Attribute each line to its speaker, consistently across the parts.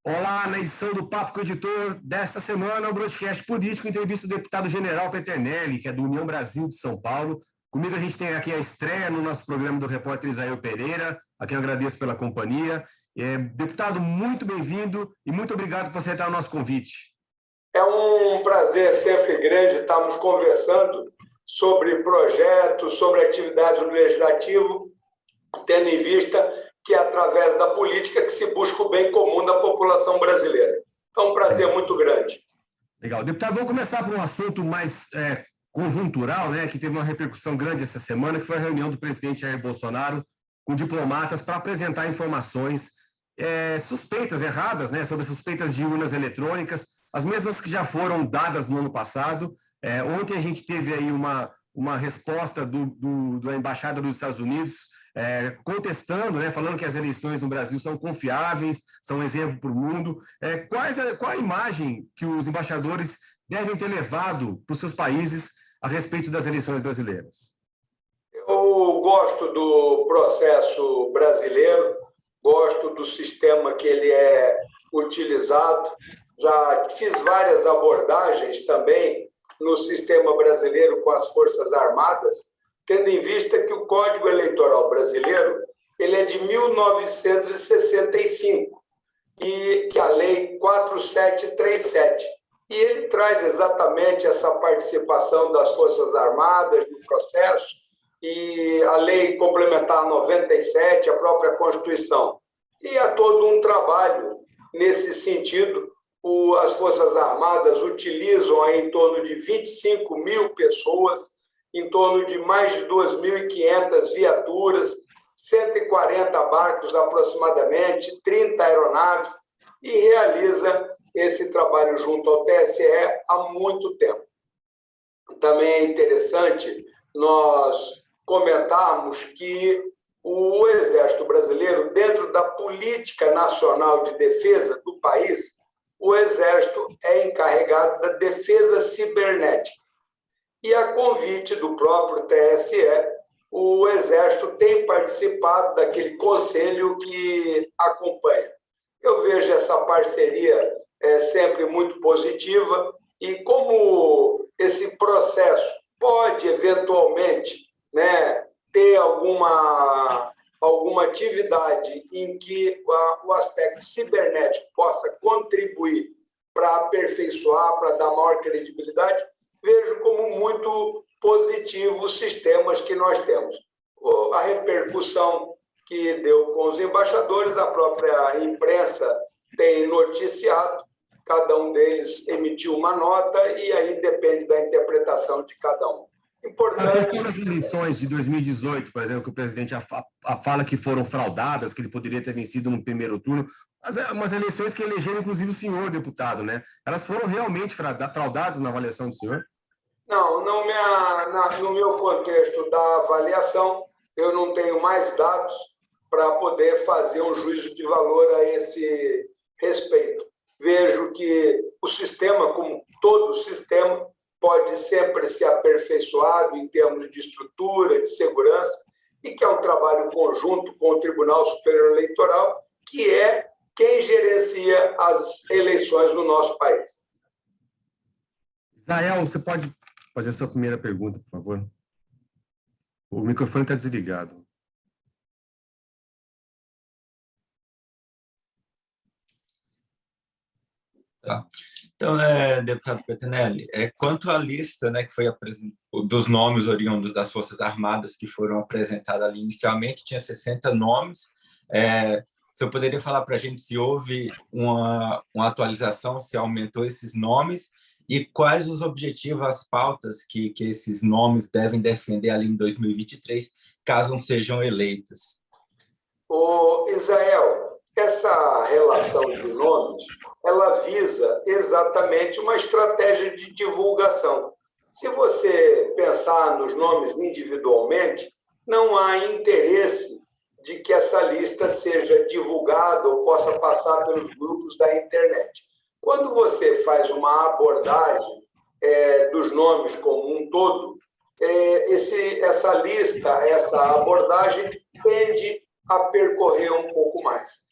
Speaker 1: Olá, na edição do Papo com o Editor desta semana, o broadcast político entrevista o deputado-general Peternelli, que é do União Brasil de São Paulo. Comigo a gente tem aqui a estreia no nosso programa do repórter Isael Pereira, a quem eu agradeço pela companhia. Deputado, muito bem-vindo e muito obrigado por aceitar o nosso convite.
Speaker 2: É um prazer sempre grande estarmos conversando sobre projetos, sobre atividades no Legislativo, tendo em vista que é através da política que se busca o bem comum da população brasileira. É um prazer muito grande.
Speaker 1: Legal. Deputado, vamos começar por um assunto mais conjuntural, né, que teve uma repercussão grande essa semana, que foi a reunião do presidente Jair Bolsonaro com diplomatas para apresentar informações suspeitas, erradas, né, sobre suspeitas de urnas eletrônicas, as mesmas que já foram dadas no ano passado. Ontem a gente teve aí uma resposta da Embaixada dos Estados Unidos contestando, né, falando que as eleições no Brasil são confiáveis, são exemplo para o mundo. Qual a imagem que os embaixadores devem ter levado para os seus países a respeito das eleições brasileiras?
Speaker 2: Eu gosto do processo brasileiro, gosto do sistema que ele é utilizado. Já fiz várias abordagens também no sistema brasileiro com as Forças Armadas, tendo em vista que o Código Eleitoral brasileiro ele é de 1965 e que a Lei 4737. E ele traz exatamente essa participação das Forças Armadas no processo e a Lei Complementar 97, a própria Constituição. E há todo um trabalho nesse sentido. As Forças Armadas utilizam em torno de 25 mil pessoas, em torno de mais de 2.500 viaturas, 140 barcos aproximadamente, 30 aeronaves, e realiza esse trabalho junto ao TSE há muito tempo. Também é interessante nós comentarmos que o Exército Brasileiro, dentro da política nacional de defesa do país, o Exército é encarregado da defesa cibernética. E a convite do próprio TSE, o Exército tem participado daquele conselho que acompanha. Eu vejo essa parceria sempre muito positiva e como esse processo pode, eventualmente, né, ter alguma atividade em que o aspecto cibernético possa contribuir para aperfeiçoar, para dar maior credibilidade, vejo como muito positivo os sistemas que nós temos. A repercussão que deu com os embaixadores, a própria imprensa tem noticiado, cada um deles emitiu uma nota e aí depende da interpretação de cada um.
Speaker 1: Importante. Nas eleições de 2018, por exemplo, que o presidente fala que foram fraudadas, que ele poderia ter vencido no primeiro turno, umas eleições que elegeram, inclusive, o senhor deputado, né? Elas foram realmente fraudadas na avaliação do senhor?
Speaker 2: Não, no meu contexto da avaliação, eu não tenho mais dados para poder fazer um juízo de valor a esse respeito. Vejo que o sistema, como todo sistema, pode sempre ser aperfeiçoado em termos de estrutura, de segurança, e que é um trabalho conjunto com o Tribunal Superior Eleitoral, que é quem gerencia as eleições no nosso país.
Speaker 1: Isael, você pode fazer a sua primeira pergunta, por favor? O microfone está desligado.
Speaker 3: Tá. Então, deputado Peternelli, quanto à lista, né, que foi dos nomes oriundos das Forças Armadas que foram apresentados ali inicialmente, tinha 60 nomes. Se eu poderia falar para a gente se houve uma atualização, se aumentou esses nomes e quais os objetivos, as pautas que esses nomes devem defender ali em 2023, caso sejam eleitos.
Speaker 2: Isael, essa relação de nomes, ela visa exatamente uma estratégia de divulgação. Se você pensar nos nomes individualmente, não há interesse de que essa lista seja divulgada ou possa passar pelos grupos da internet. Quando você faz uma abordagem dos nomes como um todo, essa lista, essa abordagem tende a percorrer um pouco mais.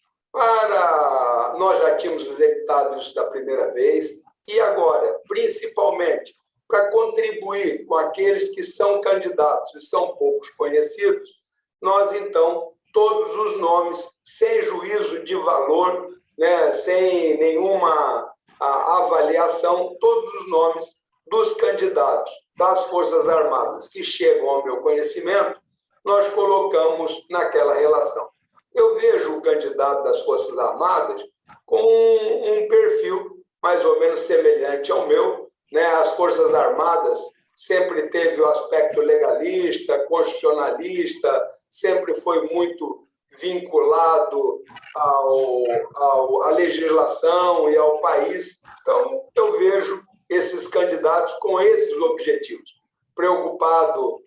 Speaker 2: Nós já tínhamos executado isso da primeira vez, e agora, principalmente, para contribuir com aqueles que são candidatos e são poucos conhecidos, nós, então, todos os nomes, sem juízo de valor, né, sem nenhuma avaliação, todos os nomes dos candidatos das Forças Armadas que chegam ao meu conhecimento, nós colocamos naquela relação. Eu vejo o candidato das Forças Armadas com um perfil mais ou menos semelhante ao meu, né? As Forças Armadas sempre teve o aspecto legalista, constitucionalista, sempre foi muito vinculado à legislação e ao país. Então, eu vejo esses candidatos com esses objetivos, preocupado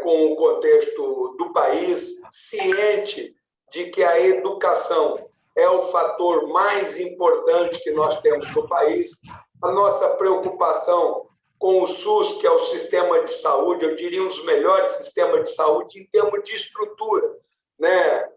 Speaker 2: com o contexto do país, ciente de que a educação é o fator mais importante que nós temos no país, a nossa preocupação com o SUS, que é o sistema de saúde, eu diria um dos melhores sistemas de saúde em termos de estrutura, né?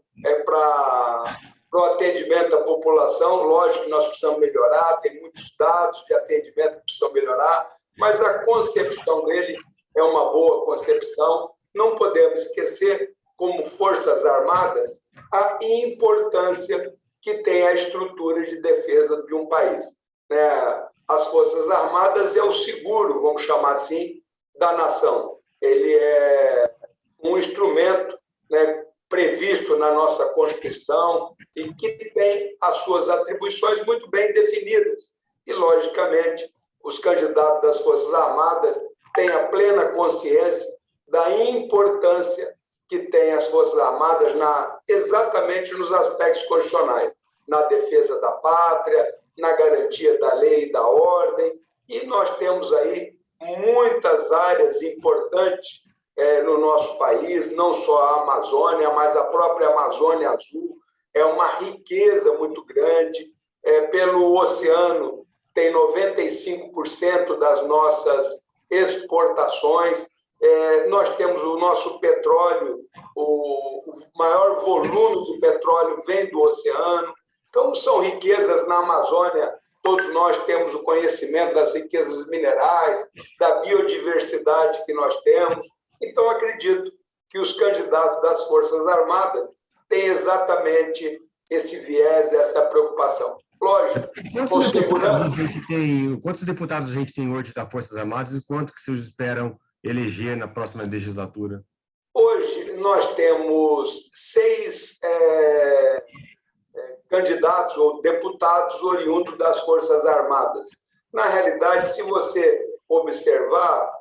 Speaker 2: Para o atendimento à população, lógico que nós precisamos melhorar, tem muitos dados de atendimento que precisam melhorar, mas a concepção dele é uma boa concepção. Não podemos esquecer, como Forças Armadas, a importância que tem a estrutura de defesa de um país, né? As Forças Armadas é o seguro, vamos chamar assim, da nação. Ele é um instrumento, né, previsto na nossa Constituição e que tem as suas atribuições muito bem definidas. E, logicamente, os candidatos das Forças Armadas têm a plena consciência da importância que têm as Forças Armadas exatamente nos aspectos constitucionais, na defesa da pátria, na garantia da lei e da ordem, e nós temos aí muitas áreas importantes no nosso país, não só a Amazônia, mas a própria Amazônia Azul é uma riqueza muito grande. Pelo oceano, tem 95% das nossas exportações. Nós temos o nosso petróleo, o maior volume de petróleo vem do oceano. Então, são riquezas na Amazônia. Todos nós temos o conhecimento das riquezas minerais, da biodiversidade que nós temos. Então, acredito que os candidatos das Forças Armadas têm exatamente esse viés, essa preocupação. Lógico, com segurança.
Speaker 1: Quantos deputados a gente tem hoje das Forças Armadas e quanto que vocês esperam eleger na próxima legislatura?
Speaker 2: Hoje, nós temos 6 candidatos ou deputados oriundos das Forças Armadas. Na realidade, se você observar,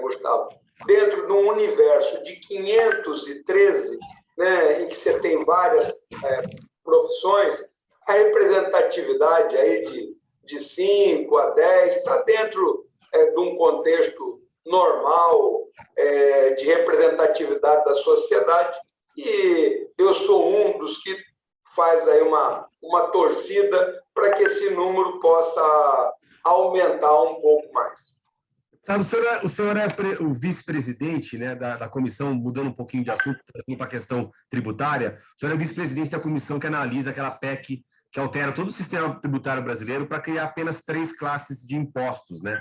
Speaker 2: Gustavo, dentro de um universo de 513, né, em que você tem várias profissões, a representatividade aí de 5 a 10 está dentro de um contexto normal de representatividade da sociedade, e eu sou um dos que faz aí uma torcida para que esse número possa aumentar um pouco mais.
Speaker 1: O senhor é o vice-presidente, né, da comissão, mudando um pouquinho de assunto para a questão tributária, o senhor é vice-presidente da comissão que analisa aquela PEC que altera todo o sistema tributário brasileiro para criar apenas 3 classes de impostos, né?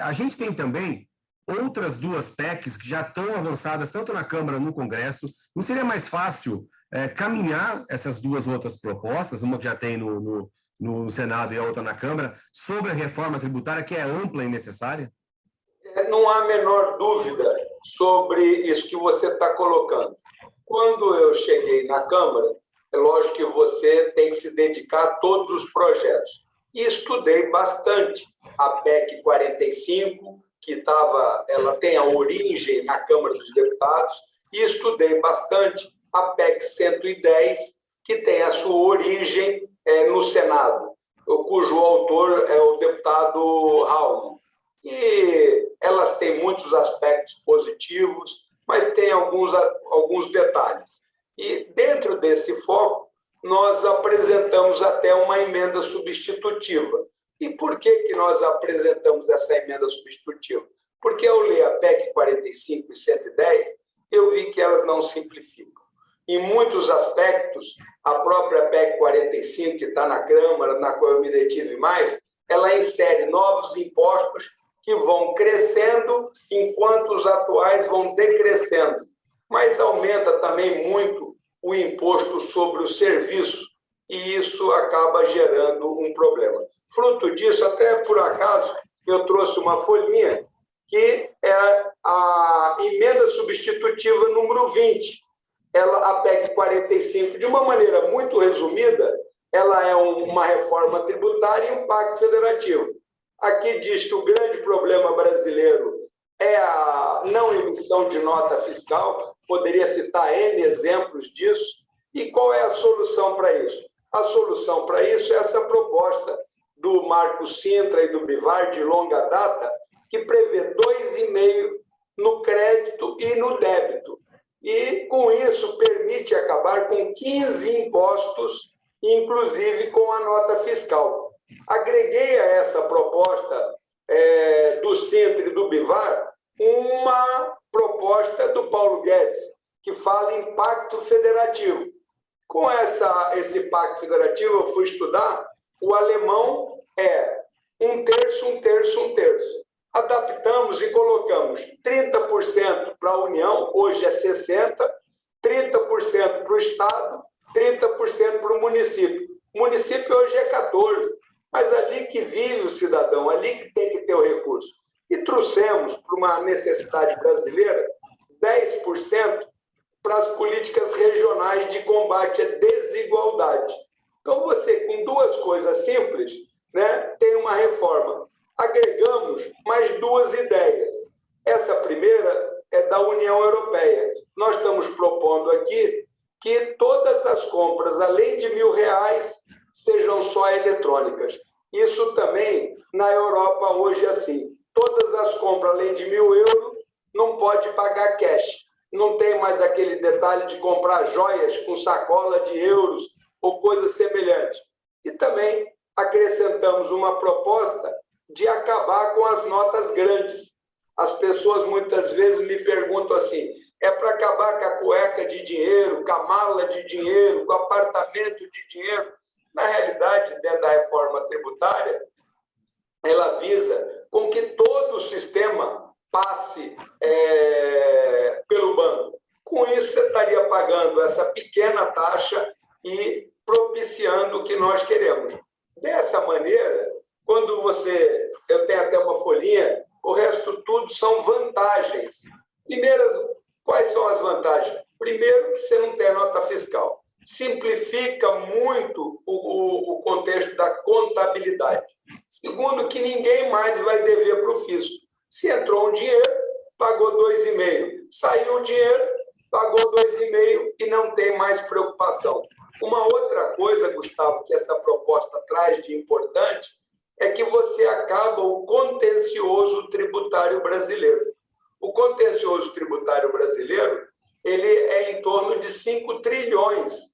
Speaker 1: A gente tem também outras 2 PECs que já estão avançadas, tanto na Câmara como no Congresso. Não seria mais fácil caminhar essas 2 outras propostas, uma que já tem no Senado e a outra na Câmara, sobre a reforma tributária, que é ampla e necessária?
Speaker 2: Não há a menor dúvida sobre isso que você está colocando. Quando eu cheguei na Câmara, é lógico que você tem que se dedicar a todos os projetos. E estudei bastante a PEC 45, que ela tem a origem na Câmara dos Deputados, e estudei bastante a PEC 110, que tem a sua origem no Senado, cujo autor é o deputado Raul. E elas têm muitos aspectos positivos, mas tem alguns detalhes. E dentro desse foco, nós apresentamos até uma emenda substitutiva. E por que nós apresentamos essa emenda substitutiva? Porque ao ler a PEC 45 e 110, eu vi que elas não simplificam. em muitos aspectos, a própria PEC 45, que está na Câmara, na qual eu me detive mais, ela insere novos impostos que vão crescendo enquanto os atuais vão decrescendo. Mas aumenta também muito o imposto sobre o serviço e isso acaba gerando um problema. Fruto disso, até por acaso, eu trouxe uma folhinha que é a emenda substitutiva número 20. A PEC 45, de uma maneira muito resumida, ela é uma reforma tributária e um pacto federativo. Aqui diz que o grande problema brasileiro é a não emissão de nota fiscal, poderia citar N exemplos disso. E qual é a solução para isso? A solução para isso é essa proposta do Marco Sintra e do Bivar, de longa data, que prevê 2,5% no crédito e no débito. E, com isso, permite acabar com 15 impostos, inclusive com a nota fiscal. Agreguei a essa proposta do Sintra e do Bivar uma proposta do Paulo Guedes, que fala em pacto federativo. Com esse pacto federativo, eu fui estudar, o alemão é 1/3, 1/3, 1/3. Adaptamos e colocamos 30% para a União, hoje é 60%, 30% para o Estado, 30% para o município. O município hoje é 14%, mas ali que vive o cidadão, ali que tem que ter o recurso. E trouxemos para uma necessidade brasileira 10% para as políticas regionais de combate à desigualdade. Então, você, com duas coisas simples, né, tem uma reforma. Agregamos mais duas ideias. Essa primeira é da União Europeia. Nós estamos propondo aqui que todas as compras, além de R$1.000, sejam só eletrônicas. Isso também, na Europa, hoje é assim. Todas as compras, além de €1.000, não pode pagar cash. Não tem mais aquele detalhe de comprar joias com sacola de euros ou coisas semelhantes. E também acrescentamos uma proposta de acabar com as notas grandes. As pessoas muitas vezes me perguntam assim, é para acabar com a cueca de dinheiro, com a mala de dinheiro, com o apartamento de dinheiro? Na realidade, dentro da reforma tributária, ela visa com que todo o sistema passe pelo banco. Com isso, você estaria pagando essa pequena taxa e propiciando o que nós queremos. Dessa maneira, quando eu tenho até uma folhinha, o resto tudo são vantagens. Primeiro, quais são as vantagens? Primeiro, que você não tem nota fiscal. Simplifica muito o contexto da contabilidade. Segundo, que ninguém mais vai dever para o fisco. Se entrou um dinheiro, pagou 2,5%. Saiu o dinheiro, pagou 2,5% e não tem mais preocupação. Uma outra coisa, Gustavo, que essa proposta traz de importante, é que você acaba o contencioso tributário brasileiro. O contencioso tributário brasileiro, ele é em torno de 5 trilhões.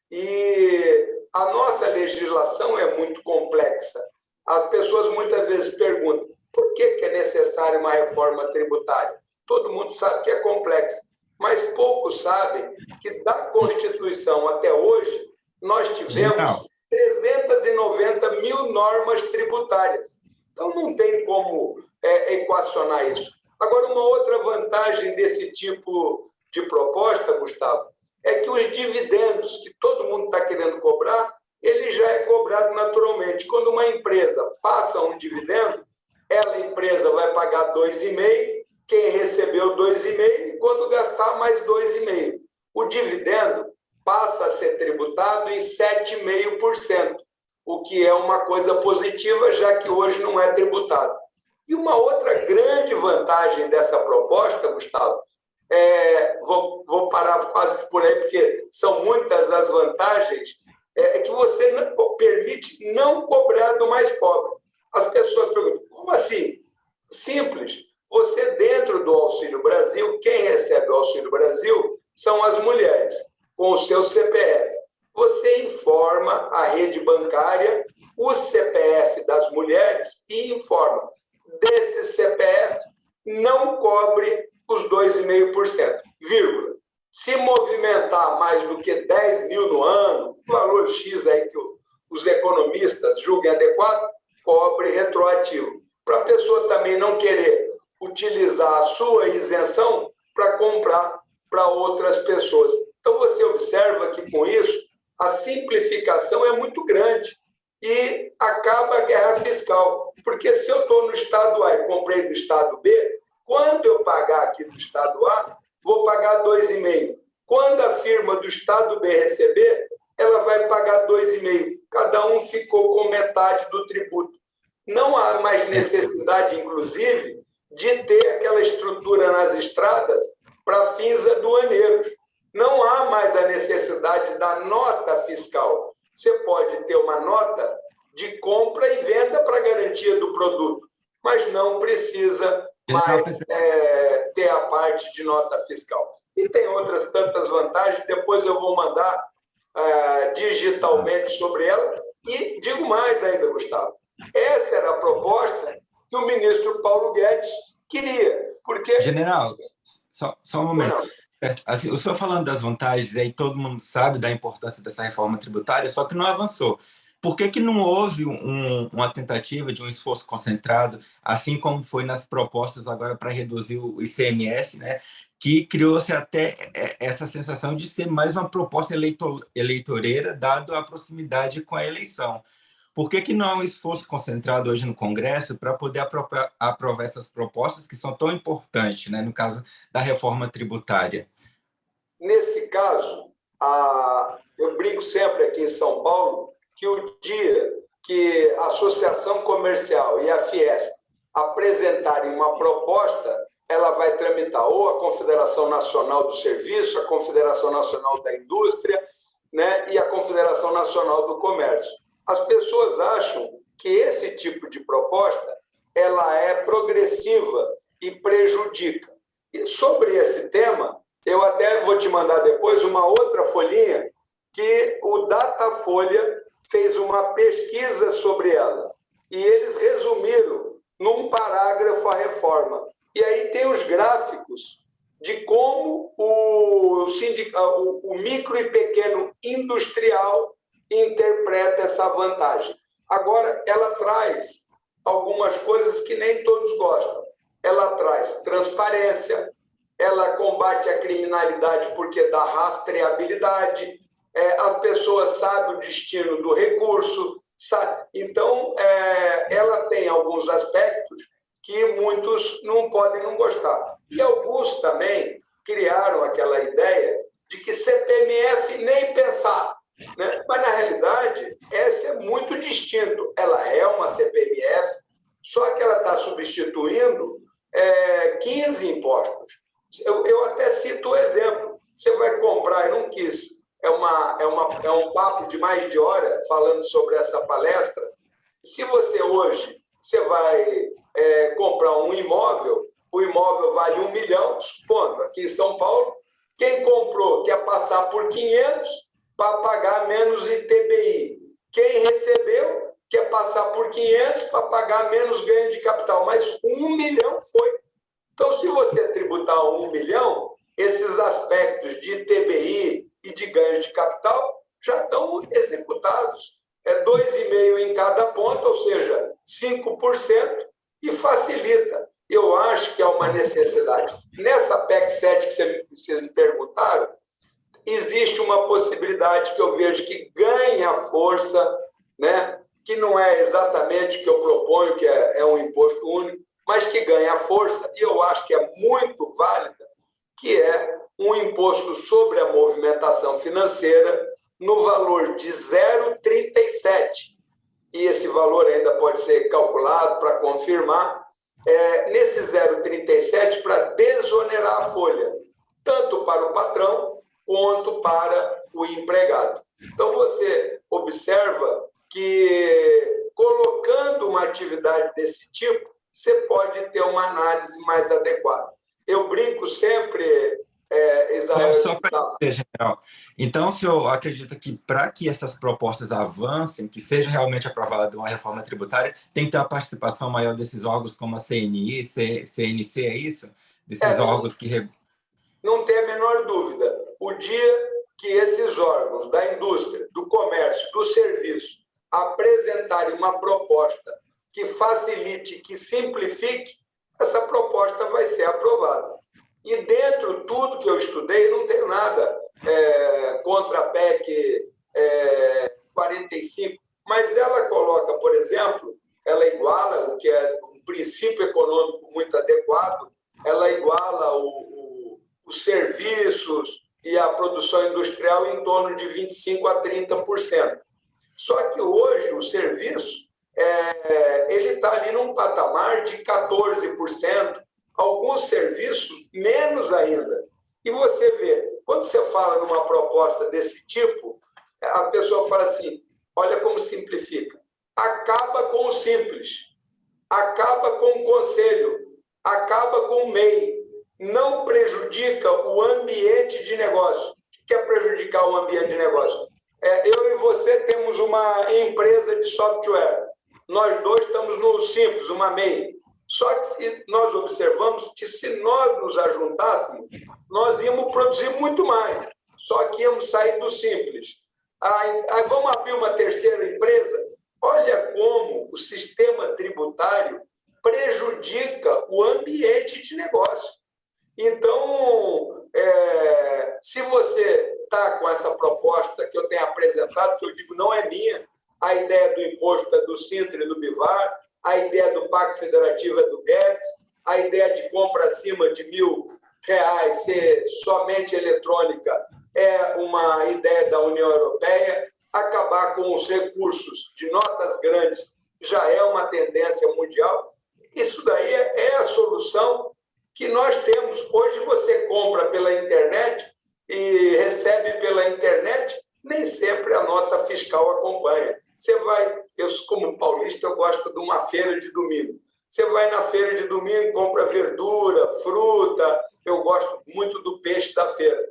Speaker 2: E a nossa legislação é muito complexa. As pessoas muitas vezes perguntam, por que é necessária uma reforma tributária? Todo mundo sabe que é complexa, mas poucos sabem que da Constituição até hoje, nós tivemos 390 mil normas tributárias. Então, não tem como equacionar isso. Agora, uma outra vantagem desse tipo de proposta, Gustavo, é que os dividendos que todo mundo está querendo cobrar, ele já é cobrado naturalmente. Quando uma empresa passa um dividendo, a empresa vai pagar 2,5%, quem recebeu 2,5%, e quando gastar, mais 2,5%. O dividendo passa a ser tributado em 7,5%, o que é uma coisa positiva, já que hoje não é tributado. E uma outra grande vantagem dessa proposta, Gustavo, vou parar quase por aí, porque são muitas as vantagens, é que você permite não cobrar do mais pobre. As pessoas perguntam, como assim? Simples. Você, dentro do Auxílio Brasil, quem recebe o Auxílio Brasil são as mulheres, com o seu CPF. Você informa a rede bancária, o CPF das mulheres, e informa, desse CPF, não cobre os 2,5%, vírgula. Se movimentar mais do que 10 mil no ano, valor X aí que os economistas julguem adequado, cobre retroativo. Para a pessoa também não querer utilizar a sua isenção para comprar para outras pessoas. Então, você observa que, com isso, a simplificação é muito grande e acaba a guerra fiscal. Porque se eu estou no estado A e comprei do estado B, quando eu pagar aqui do estado A, vou pagar 2,5. Quando a firma do estado B receber, ela vai pagar 2,5. Cada um ficou com metade do tributo. Não há mais necessidade, inclusive, de ter aquela estrutura nas estradas para fins aduaneiros. Não há mais a necessidade da nota fiscal. Você pode ter uma nota de compra e venda para garantia do produto, mas não precisa mais ter a parte de nota fiscal. E tem outras tantas vantagens, depois eu vou mandar digitalmente sobre ela. E digo mais ainda, Gustavo, essa era a proposta que o ministro Paulo Guedes queria. Porque...
Speaker 3: General, só um momento. Assim, o senhor falando das vantagens, aí todo mundo sabe da importância dessa reforma tributária, só que não avançou. Por que não houve uma tentativa de um esforço concentrado, assim como foi nas propostas agora para reduzir o ICMS, né? Que criou-se até essa sensação de ser mais uma proposta eleitoreira, dado a proximidade com a eleição? Por que não há um esforço concentrado hoje no Congresso para poder aprovar essas propostas que são tão importantes, né, no caso da reforma tributária?
Speaker 2: Nesse caso, eu brinco sempre aqui em São Paulo que o dia que a Associação Comercial e a Fiesp apresentarem uma proposta, ela vai tramitar ou a Confederação Nacional do Serviço, a Confederação Nacional da Indústria, né, e a Confederação Nacional do Comércio. As pessoas acham que esse tipo de proposta ela é progressiva e prejudica. E sobre esse tema, eu até vou te mandar depois uma outra folhinha que o Datafolha fez uma pesquisa sobre ela. E eles resumiram num parágrafo a reforma. E aí tem os gráficos de como o micro e pequeno industrial interpreta essa vantagem. Agora, ela traz algumas coisas que nem todos gostam. Ela traz transparência, ela combate a criminalidade porque dá rastreabilidade, as pessoas sabem o destino do recurso. Então, ela tem alguns aspectos que muitos não podem não gostar. E alguns também criaram aquela ideia de que CPMF nem pensar. Né? Mas, na realidade, essa é muito distinto. Ela é uma CPMF, só que ela está substituindo 15 impostos. Eu até cito o exemplo. Você vai comprar, eu não quis, é um papo de mais de hora falando sobre essa palestra. Se você hoje vai comprar um imóvel, o imóvel vale 1 milhão, supondo, aqui em São Paulo, quem comprou quer passar por 500 para pagar menos ITBI. Quem recebeu quer passar por 500 para pagar menos ganho de capital, mas 1 milhão foi. Então, se você tributar 1 milhão, esses aspectos de ITBI e de ganho de capital já estão executados. 2,5% em cada ponto, ou seja, 5%, e facilita. Eu acho que há uma necessidade. Nessa PEC 7 que vocês me perguntaram, existe uma possibilidade que eu vejo que ganha força, né? Que não é exatamente o que eu proponho, que é um imposto único, mas que ganha força, e eu acho que é muito válida, que é um imposto sobre a movimentação financeira no valor de 0,37. E esse valor ainda pode ser calculado para confirmar, nesse 0,37 para desonerar a folha, tanto para o patrão quanto para o empregado. Então, você observa que, colocando uma atividade desse tipo, você pode ter uma análise mais adequada. Eu brinco sempre, Israel...
Speaker 3: Só para entender, general. Então, o senhor acredita que, para que essas propostas avancem, que seja realmente aprovada uma reforma tributária, tem que ter a participação maior desses órgãos como a CNI, CNC, é isso? Desses órgãos que...
Speaker 2: Não tem a menor dúvida. o dia que esses órgãos da indústria, do comércio, do serviço apresentarem uma proposta que facilite, que simplifique, essa proposta vai ser aprovada. E dentro de tudo que eu estudei, não tenho nada contra a PEC 45, mas ela coloca, por exemplo, ela iguala, o que é um princípio econômico muito adequado, ela iguala os serviços e a produção industrial em torno de 25% a 30%. Só que hoje o serviço ele está ali num patamar de 14%, alguns serviços menos ainda. E você vê, quando você fala numa proposta desse tipo, a pessoa fala assim, olha como simplifica. Acaba com o simples, acaba com o conselho, acaba com o MEI, não prejudica o ambiente de negócio. O que é prejudicar o ambiente de negócio? Eu e você temos uma empresa de software. Nós dois estamos no simples, uma MEI. Só que se nós observamos que se nós nos ajuntássemos, nós íamos produzir muito mais. Só que íamos sair do simples. Aí vamos abrir uma terceira empresa? Olha como o sistema tributário prejudica o ambiente de negócio. Então, se você está com essa proposta que eu tenho apresentado, que eu digo não é minha, a ideia do imposto é do Sintra e do Bivar, a ideia do Pacto Federativo é do Guedes, a ideia de compra acima de R$1.000 ser somente eletrônica é uma ideia da União Europeia, acabar com os recursos de notas grandes já é uma tendência mundial. Isso daí é a solução que nós temos. Hoje você compra pela internet e recebe pela internet, nem sempre a nota fiscal acompanha. Você vai, eu como paulista, eu gosto de uma feira de domingo. Você vai na feira de domingo, compra verdura, fruta, eu gosto muito do peixe da feira.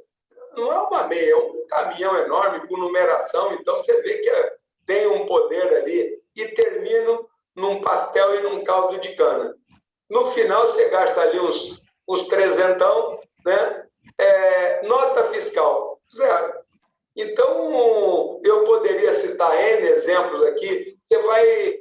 Speaker 2: Não é uma meia, é um caminhão enorme com numeração, então você vê que tem um poder ali e termino num pastel e num caldo de cana. No final, você gasta ali uns trezentão, né? Nota fiscal, zero. Então, eu poderia citar N exemplos aqui. Você vai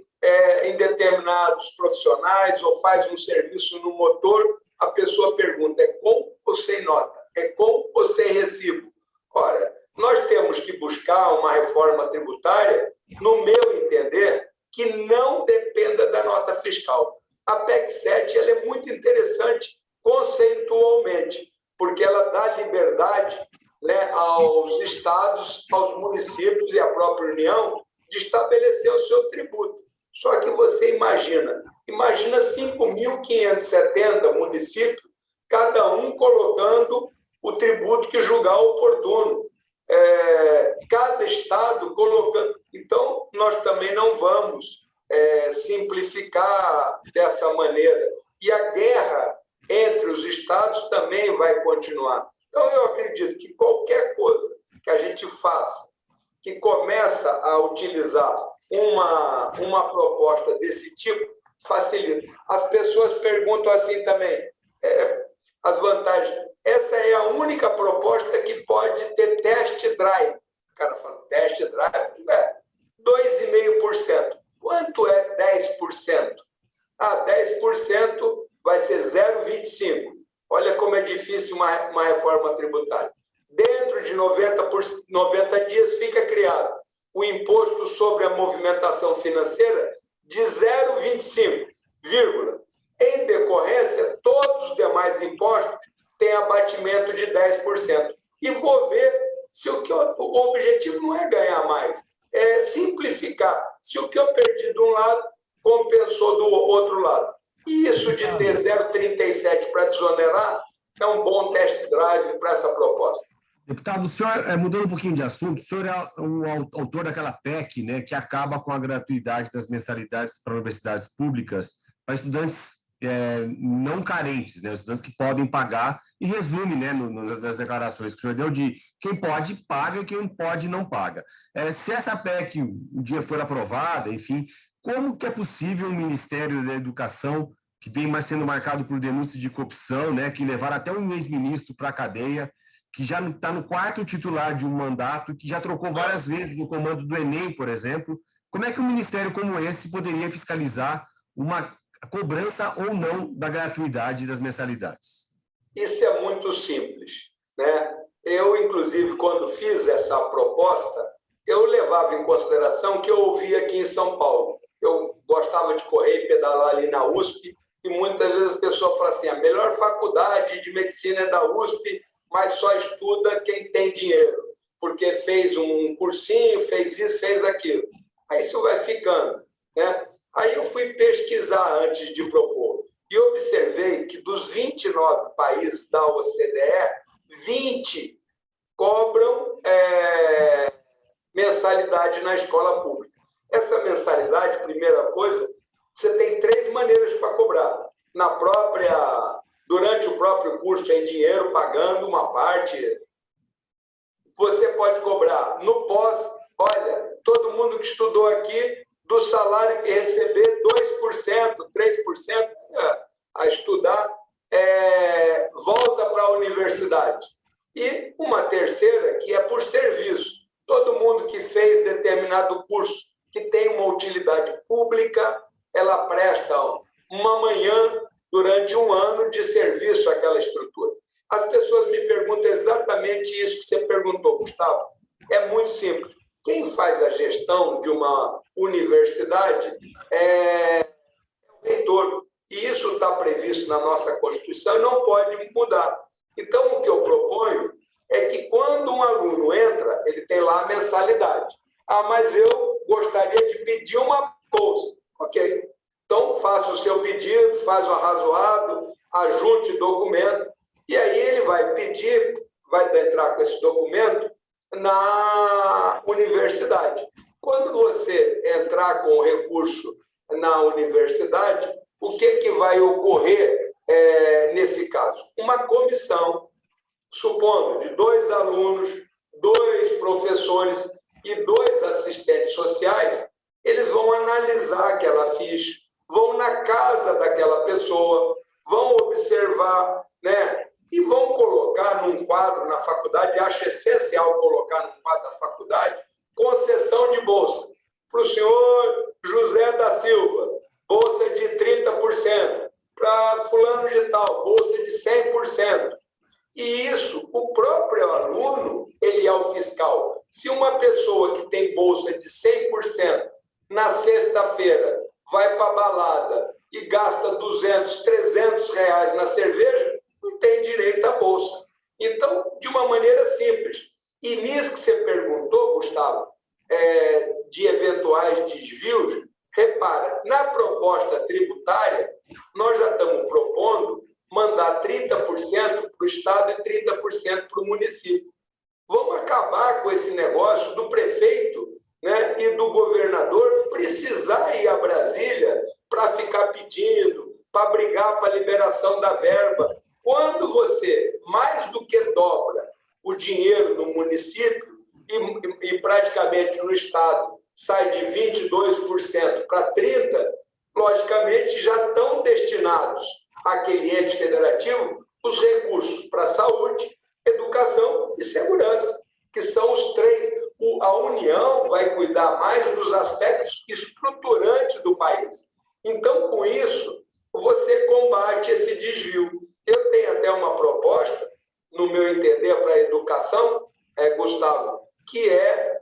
Speaker 2: em determinados profissionais ou faz um serviço no motor, a pessoa pergunta, é com ou sem nota? É com ou sem recibo? Ora, nós temos que buscar uma reforma tributária, no meu entender, que não dependa da nota fiscal. A PEC 7 ela é muito interessante conceitualmente, porque ela dá liberdade, né, aos estados, aos municípios e à própria União de estabelecer o seu tributo. Só que você imagina 5.570 municípios, cada um colocando o tributo que julgar oportuno. Cada estado colocando. Então, nós também não vamos simplificar dessa maneira. E a guerra entre os estados também vai continuar. Então, eu acredito que qualquer coisa que a gente faça que começa a utilizar uma proposta desse tipo, facilita. As pessoas perguntam assim também, as vantagens. Essa é a única proposta que pode ter test drive. O cara fala, test drive? 2,5%. Quanto é 10%? 10% vai ser 0,25%. Olha como é difícil uma reforma tributária. Dentro de 90 dias fica criado o imposto sobre a movimentação financeira de 0,25, em decorrência, todos os demais impostos têm abatimento de 10%. E vou ver se o objetivo não é ganhar mais, é simplificar. Se o que eu perdi de um lado compensou do outro lado. E isso de ter 0,37 para desonerar é um bom test drive para essa proposta.
Speaker 1: Deputado, o senhor, mudando um pouquinho de assunto, o senhor é o autor daquela PEC, né, que acaba com a gratuidade das mensalidades para universidades públicas para estudantes não carentes, né, estudantes que podem pagar, e resume, né, nas declarações que o senhor deu de quem pode paga e quem pode não paga. Se essa PEC um dia for aprovada, enfim, como que é possível o Ministério da Educação, que vem sendo marcado por denúncias de corrupção, né, que levaram até um ex-ministro para a cadeia, que já está no quarto titular de um mandato, que já trocou várias vezes no comando do Enem, por exemplo. Como é que um ministério como esse poderia fiscalizar uma cobrança ou não da gratuidade das mensalidades?
Speaker 2: Isso é muito simples, né? Eu, inclusive, quando fiz essa proposta, eu levava em consideração que eu ouvia aqui em São Paulo. Eu gostava de correr e pedalar ali na USP, e muitas vezes a pessoa fala assim, a melhor faculdade de medicina é da USP, mas só estuda quem tem dinheiro, porque fez um cursinho, fez isso, fez aquilo. Aí isso vai ficando, né? Aí eu fui pesquisar antes de propor e observei que dos 29 países da OCDE, 20 cobram mensalidade na escola pública. Essa mensalidade, primeira coisa, você tem 3 maneiras para cobrar. Durante o próprio curso, em dinheiro, pagando uma parte. Você pode cobrar no pós. Olha, todo mundo que estudou aqui, do salário que receber, 2%, 3% a estudar, volta para a universidade. E uma terceira, que é por serviço. Todo mundo que fez determinado curso que tem uma utilidade pública, ela presta uma manhã durante um ano de serviço àquela estrutura. As pessoas me perguntam exatamente isso que você perguntou, Gustavo. É muito simples. Quem faz a gestão de uma universidade é o reitor. E isso está previsto na nossa Constituição e não pode mudar. Então, o que eu proponho é que quando um aluno entra, ele tem lá a mensalidade. Ah, mas eu gostaria de pedir uma bolsa. Ok. Então, faça o seu pedido, faz o arrazoado, ajunte documento, e aí ele vai pedir, vai entrar com esse documento na universidade. Quando você entrar com o recurso na universidade, o que vai ocorrer nesse caso? Uma comissão, supondo de 2 alunos, 2 professores e 2 assistentes sociais, eles vão analisar aquela ficha, vão na casa daquela pessoa, vão observar, né? E vão colocar num quadro na faculdade, acho essencial colocar num quadro da faculdade, concessão de bolsa. Para o senhor José da Silva, bolsa de 30%. Para fulano de tal, bolsa de 100%. E isso, o próprio aluno, ele é o fiscal. Se uma pessoa que tem bolsa de 100%, na sexta-feira, vai para a balada e gasta 200, 300 reais na cerveja, não tem direito à bolsa. Então, de uma maneira simples. E nisso que você perguntou, Gustavo, de eventuais desvios, repara, na proposta tributária, nós já estamos propondo mandar 30% para o Estado e 30% para o município. Vamos acabar com esse negócio do prefeito, né, e do governador precisar ir a Brasília para ficar pedindo, para brigar para a liberação da verba. Quando você, mais do que dobra o dinheiro no município e praticamente no Estado sai de 22% para 30%, logicamente já estão destinados àquele ente federativo os recursos para saúde, educação e segurança, que são os 3. A União vai cuidar mais dos aspectos estruturantes do país. Então, com isso, você combate esse desvio. Eu tenho até uma proposta, no meu entender, para a educação, Gustavo, que é,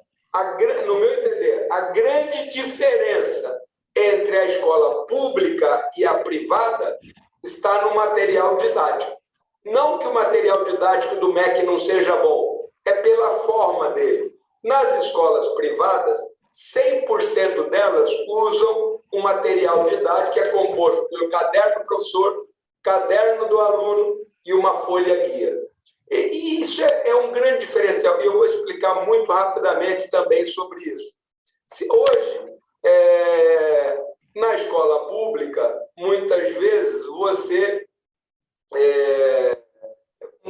Speaker 2: no meu entender, a grande diferença entre a escola pública e a privada está no material didático. Não que o material didático do MEC não seja bom, é pela forma dele. Nas escolas privadas, 100% delas usam um material didático que é composto pelo caderno do professor, caderno do aluno e uma folha guia. E isso é um grande diferencial. E eu vou explicar muito rapidamente também sobre isso. Hoje, na escola pública, muitas vezes um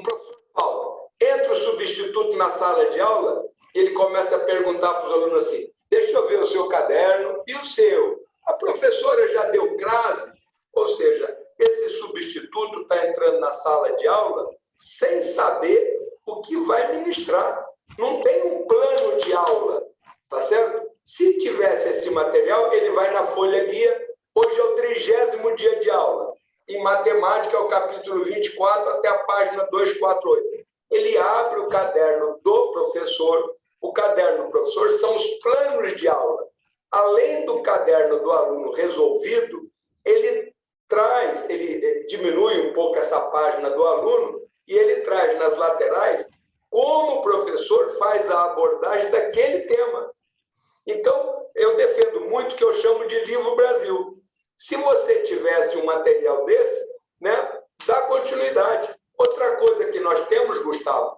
Speaker 2: professor fala, entra o substituto na sala de aula, ele começa a perguntar para os alunos assim, deixa eu ver o seu caderno e o seu. A professora já deu crase, ou seja, esse substituto está entrando na sala de aula sem saber o que vai ministrar. Não tem um plano de aula, tá certo? Se tivesse esse material, ele vai na folha guia. Hoje é o 30º dia de aula. Em matemática, é o capítulo 24 até a página 248. Ele abre o caderno do professor. O caderno do professor são os planos de aula. Além do caderno do aluno resolvido, ele diminui um pouco essa página do aluno e ele traz nas laterais como o professor faz a abordagem daquele tema. Então, eu defendo muito o que eu chamo de livro Brasil. Se você tivesse um material desse, né, dá continuidade. Outra coisa que nós temos, Gustavo,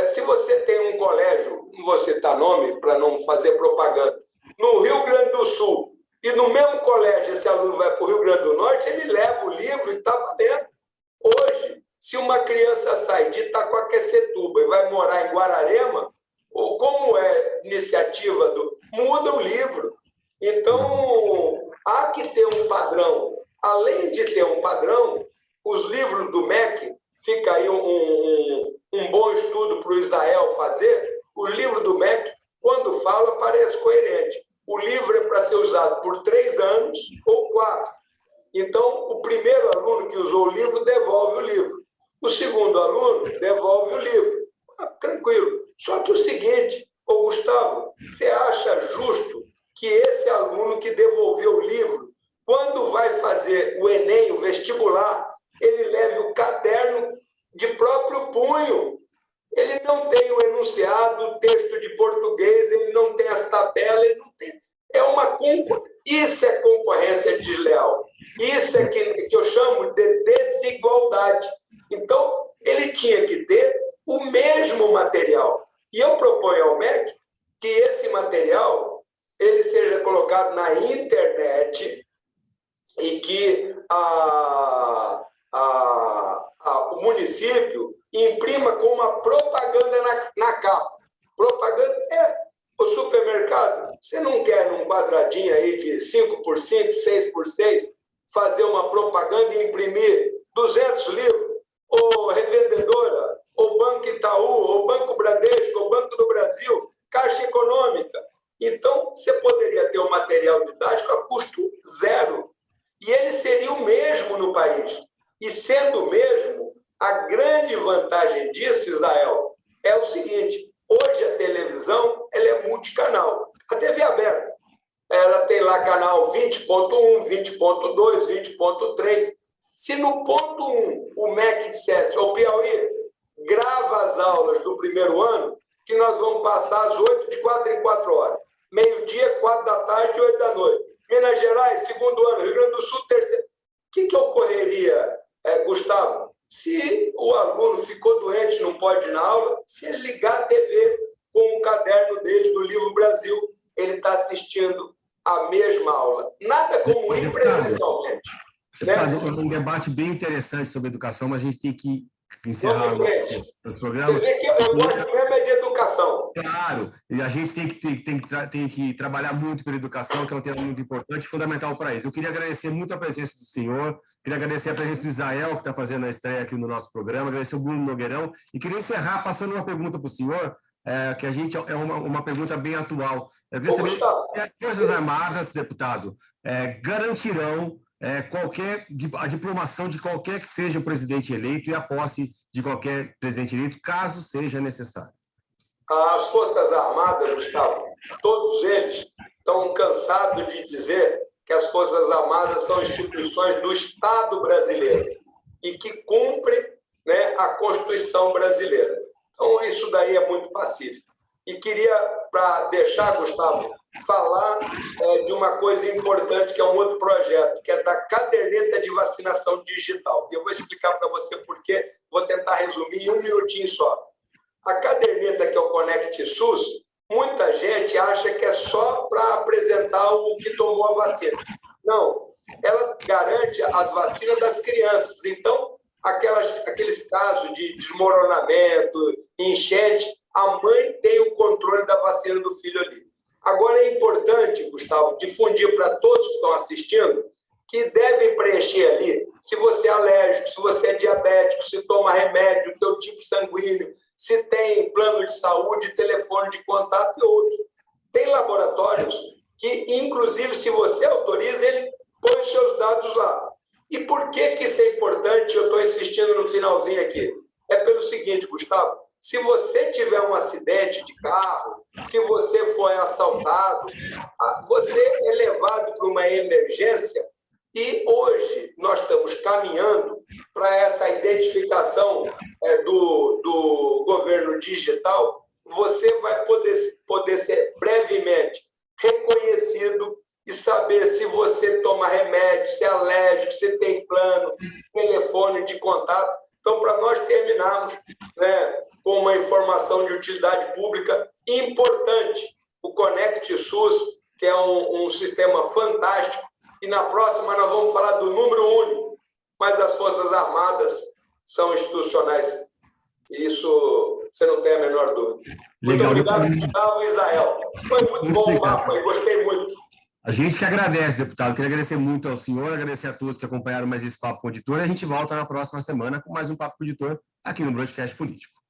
Speaker 2: se você tem um colégio, não vou citar nome para não fazer propaganda, no Rio Grande do Sul, e no mesmo colégio esse aluno vai para o Rio Grande do Norte, ele leva o livro e está valendo. Hoje, se uma criança sai de Itacoaquecetuba e vai morar em Guararema, ou como é iniciativa muda o livro. Então, há que ter um padrão. Além de ter um padrão, os livros do MEC, fica aí um bom estudo para o Israel fazer, o livro do MEC, quando fala, parece coerente. O livro é para ser usado por 3 anos ou 4. Então, o primeiro aluno que usou o livro devolve o livro. O segundo aluno devolve o livro. Tranquilo. Só que o seguinte, Gustavo, você acha justo que esse aluno que devolveu o livro, quando vai fazer o Enem, o vestibular, ele leve o caderno de próprio punho? Ele não tem o enunciado, o texto de português, ele não tem as tabelas, ele não tem... É uma Isso é concorrência desleal. Isso é que eu chamo de desigualdade. Então, ele tinha que ter o mesmo material. E eu proponho ao MEC que esse material ele seja colocado na internet e que o município imprima com uma propaganda na capa. Propaganda o supermercado. Você não quer num quadradinho aí de 5x5, 6x6, fazer uma propaganda e imprimir 200 livros? Ou revendedora, ou Banco Itaú, ou Banco Bradesco, ou Banco do Brasil, Caixa Econômica. Então, você poderia ter um material didático a custo zero. E ele seria o mesmo no país. E sendo o mesmo, a grande vantagem disso, Israel, é o seguinte: hoje a televisão ela é multicanal. A TV aberta, ela tem lá canal 20.1, 20.2, 20.3. Se no ponto 1 o MEC dissesse, ô Piauí, grava as aulas do primeiro ano, que nós vamos passar às 8 de 4 em 4 horas. Meio-dia, 4 da tarde, 8 da noite. Minas Gerais, segundo ano. Rio Grande do Sul, terceiro. O que ocorreria, Gustavo? Se o aluno ficou doente, não pode ir na aula, se ele ligar a TV com o caderno dele do Livro Brasil, ele está assistindo a mesma aula. Nada como ir presencialmente.
Speaker 1: Um debate bem interessante sobre educação, mas a gente tem que encerrar o programa.
Speaker 2: Eu gosto mesmo de educação.
Speaker 1: Claro, e a gente tem que trabalhar muito pela educação, que é um tema muito importante e fundamental para isso. Eu queria agradecer muito a presença do senhor, queria agradecer a presença do Israel, que está fazendo a estreia aqui no nosso programa, agradecer o Bruno Nogueirão, e queria encerrar passando uma pergunta para o senhor, que a gente é uma pergunta bem atual. Eu queria saber se as Forças Armadas, deputado, garantirão a diplomação de qualquer que seja o presidente eleito e a posse de qualquer presidente eleito, caso seja necessário.
Speaker 2: As Forças Armadas, Gustavo, todos eles estão cansados de dizer que as Forças Armadas são instituições do Estado brasileiro e que cumprem, né, a Constituição brasileira. Então, isso daí é muito pacífico. E queria, para deixar, Gustavo, falar de uma coisa importante, que é um outro projeto, que é da caderneta de vacinação digital. Eu vou explicar para você por quê, vou tentar resumir em 1 minutinho só. A caderneta, que é o Conect SUS, muita gente acha que é só para apresentar o que tomou a vacina. Não, ela garante as vacinas das crianças. Então, aqueles casos de desmoronamento, enchente, a mãe tem o controle da vacina do filho ali. Agora, é importante, Gustavo, difundir para todos que estão assistindo que devem preencher ali se você é alérgico, se você é diabético, se toma remédio, o teu tipo sanguíneo, se tem plano de saúde, telefone de contato e outros. Tem laboratórios que, inclusive, se você autoriza, ele põe os seus dados lá. E por que isso é importante? Eu estou insistindo no finalzinho aqui. É pelo seguinte, Gustavo, se você tiver um acidente de carro, se você foi assaltado, você é levado para uma emergência e hoje nós estamos caminhando para essa identificação do governo digital. Você vai poder ser brevemente reconhecido e saber se você toma remédio, se é alérgico, se tem plano, telefone de contato. Então, para nós terminarmos, né, com uma informação de utilidade pública importante, o Conect SUS, que é um sistema fantástico, e na próxima nós vamos falar do número único, mas as Forças Armadas são institucionais. Isso você não tem a menor dúvida. Muito obrigado, Gustavo e Israel. Foi muito bom o papo aí, gostei muito.
Speaker 1: A gente que agradece, deputado. Queria agradecer muito ao senhor, agradecer a todos que acompanharam mais esse Papo com o Editor. A gente volta na próxima semana com mais um Papo com o Editor aqui no Broadcast Político.